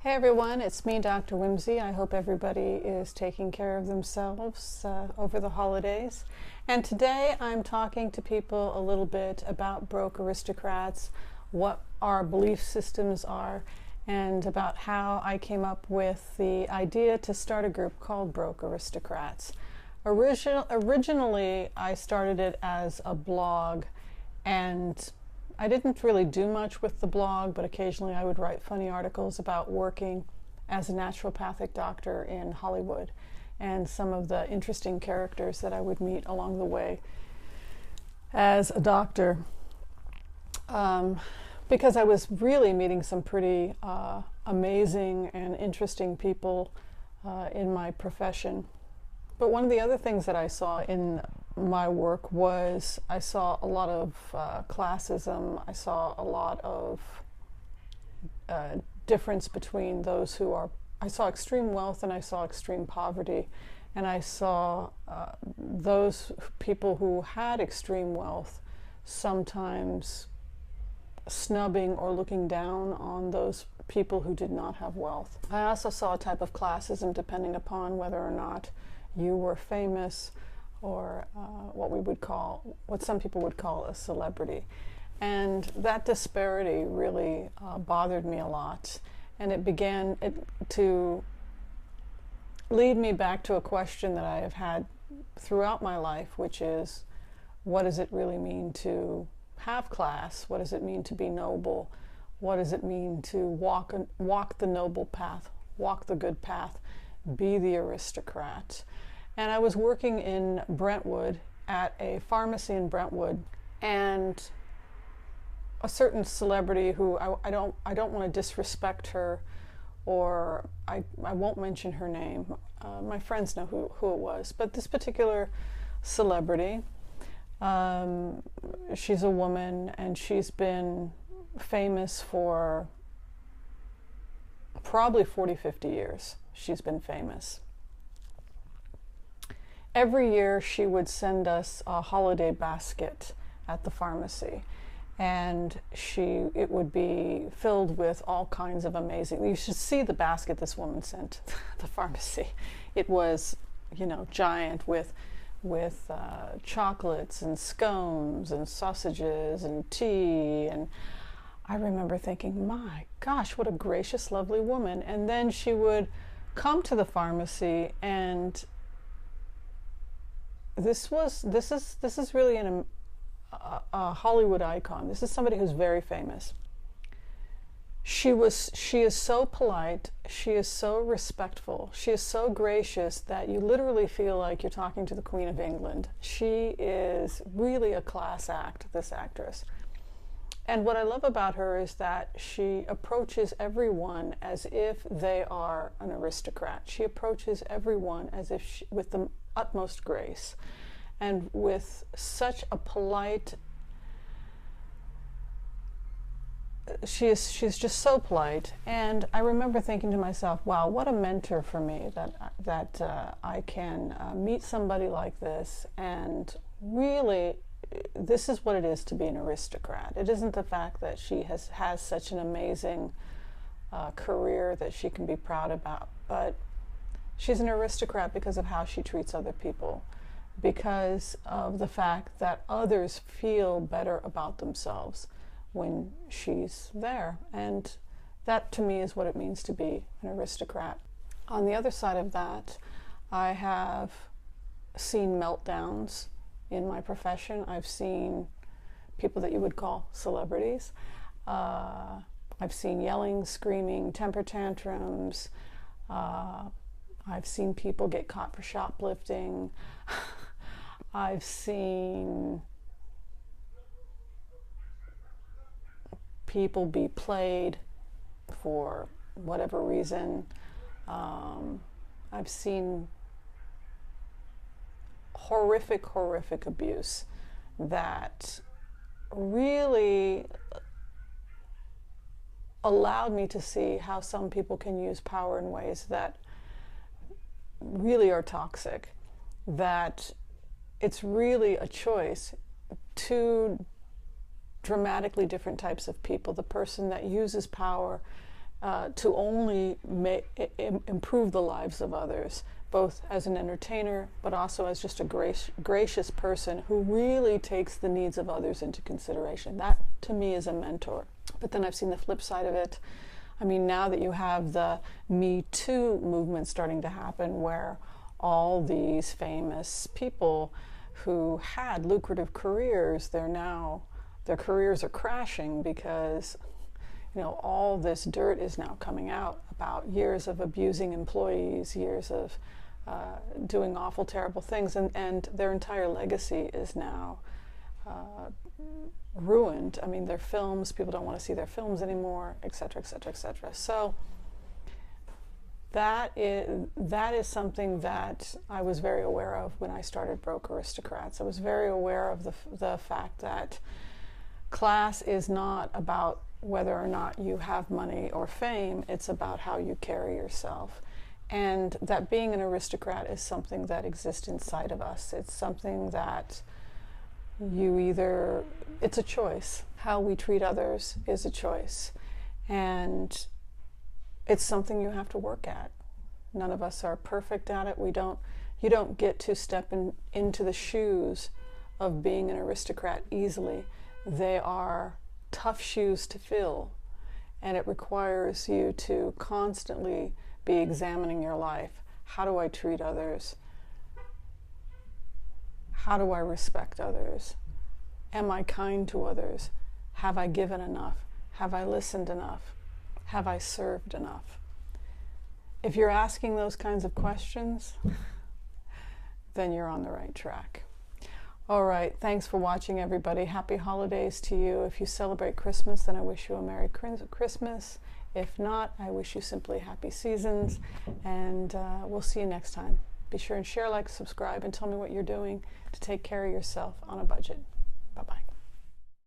Hey everyone, it's me, Dr. Whimsy. I hope everybody is taking care of themselves over the holidays. And today I'm talking to people a little bit about broke aristocrats, what our belief systems are, and about how I came up with the idea to start a group called Broke Aristocrats. Originally, I started it as a blog, and I didn't really do much with the blog, but occasionally I would write funny articles about working as a naturopathic doctor in Hollywood and some of the interesting characters that I would meet along the way as a doctor. Because I was really meeting some pretty amazing and interesting people in my profession. But one of the other things that I saw in my work was I saw a lot of classism. I saw a lot of difference between those who are, I saw extreme wealth and I saw extreme poverty. And I saw those people who had extreme wealth sometimes snubbing or looking down on those people who did not have wealth. I also saw a type of classism depending upon whether or not you were famous or what some people would call a celebrity. And that disparity really bothered me a lot. And it began to lead me back to a question that I have had throughout my life, which is, what does it really mean to have class? What does it mean to be noble? What does it mean to walk the noble path, walk the good path, be the aristocrat? And I was working in Brentwood at a pharmacy in Brentwood, and a certain celebrity who I don't want to disrespect her, or I won't mention her name. My friends know who it was, but this particular celebrity, she's a woman, and she's been famous for probably 40-50 years. She's been famous. Every year she would send us a holiday basket at the pharmacy, and it would be filled with all kinds of amazing, you should see the basket this woman sent the pharmacy. It was, giant with chocolates and scones and sausages and tea, and I remember thinking, my gosh, what a gracious, lovely woman. And then she would come to the pharmacy, and this is really a Hollywood icon. This is somebody who's very famous. She is so polite, she is so respectful, she is so gracious that you literally feel like you're talking to the Queen of England. She is really a class act, this actress. And what I love about her is that she approaches everyone as if they are an aristocrat. She approaches everyone as if with the utmost grace and with such a polite, she's just so polite. And I remember thinking to myself, wow, what a mentor for me that I can meet somebody like this, and really this is what it is to be an aristocrat. It isn't the fact that she has such an amazing career that she can be proud about, but she's an aristocrat because of how she treats other people, because of the fact that others feel better about themselves when she's there. And that to me is what it means to be an aristocrat. On the other side of that, I have seen meltdowns in my profession. I've seen people that you would call celebrities. I've seen yelling, screaming, temper tantrums. I've seen people get caught for shoplifting. I've seen people be played for whatever reason. I've seen horrific abuse that really allowed me to see how some people can use power in ways that really are toxic, that it's really a choice. Two dramatically different types of people. The person that uses power to only improve the lives of others, both as an entertainer, but also as just a gracious person who really takes the needs of others into consideration. That, to me, is a mentor. But then I've seen the flip side of it. I mean, now that you have the Me Too movement starting to happen, where all these famous people who had lucrative careers, their careers are crashing because, you know, all this dirt is now coming out about years of abusing employees, years of doing awful, terrible things, and their entire legacy is now ruined. I mean, their films, people don't want to see their films anymore, et cetera, et cetera, et cetera. So that is something that I was very aware of when I started Broke Aristocrats. I was very aware of the fact that class is not about whether or not you have money or fame, it's about how you carry yourself. And that being an aristocrat is something that exists inside of us. It's something that it's a choice. How we treat others is a choice. And it's something you have to work at. None of us are perfect at it. You don't get to step into the shoes of being an aristocrat easily. They are tough shoes to fill, and it requires you to constantly be examining your life. How do I treat others? How do I respect others? Am I kind to others? Have I given enough? Have I listened enough? Have I served enough? If you're asking those kinds of questions, then you're on the right track. All right, thanks for watching, everybody. Happy holidays to you. If you celebrate Christmas, then I wish you a Merry Christmas. If not, I wish you simply happy seasons, and we'll see you next time. Be sure and share, like, subscribe, and tell me what you're doing to take care of yourself on a budget. Bye-bye.